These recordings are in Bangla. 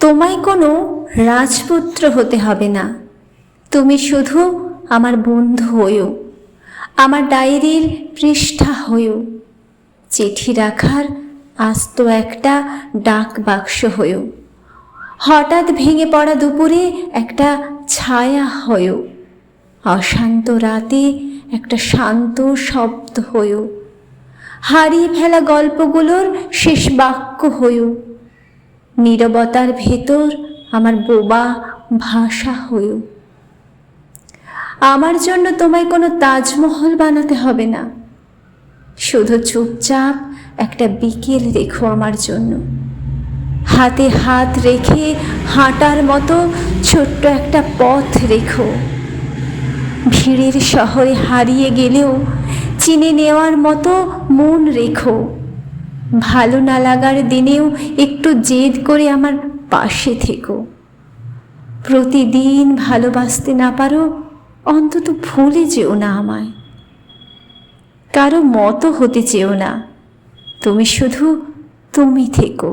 তোমায় কোনো রাজপুত্র হতে হবে না, তুমি শুধু আমার বন্ধু হইও, আমার ডায়েরির পৃষ্ঠা হইও, চিঠি রাখার আস্ত একটা ডাক বাক্স হইও, হঠাৎ ভেঙে পড়া দুপুরে একটা ছায়া হইও, অশান্ত রাতে একটা শান্ত শব্দ হইও, হারিয়ে ফেলা গল্পগুলোর শেষ বাক্য হইও, নীরবতার ভেতর আমার বোবা ভাষা হইও। আমার জন্য তোমায় কোনো তাজমহল বানাতে হবে না, শুধু চুপচাপ একটা বিকেল রেখো আমার জন্য, হাতে হাত রেখে হাঁটার মতো ছোট্ট একটা পথ রেখো, ভিড়ের শহরে হারিয়ে গেলেও চিনে নেওয়ার মতো মন রেখো, ভালো না লাগার দিনেও একটু জেদ করে আমার পাশে থেকো। প্রতিদিন ভালোবাসতে না পারো, অন্তত ভুলে যেও না আমায়, কারো মতো হতে চেও না, তুমি শুধু তুমি থেকো।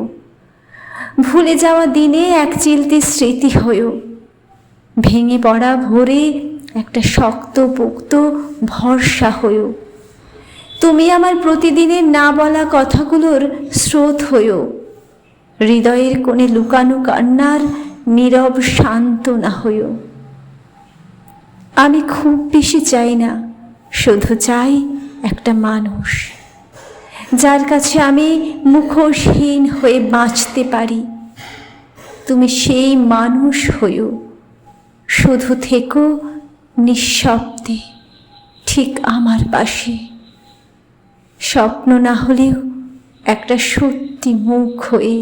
ভুলে যাওয়া দিনে এক চিলতে স্মৃতি হয়েও, ভেঙে পড়া ভোরে একটা শক্ত পোক্ত ভরসা হয়েও, তুমি আমার প্রতিদিনের না বলা কথাগুলোর স্রোত হয়েও, হৃদয়ের কোণে লুকানো কান্নার নীরব সান্ত্বনা হয়েও। আমি খুব বেশি চাই না, শুধু চাই একটা মানুষ যার কাছে আমি মুখোশহীন হয়ে বাঁচতে পারি। তুমি সেই মানুষ হয়েও, শুধু থেকো নিঃশব্দে ঠিক আমার পাশে, স্বপ্ন না হলেও একটা সত্যি মুখ হয়ে।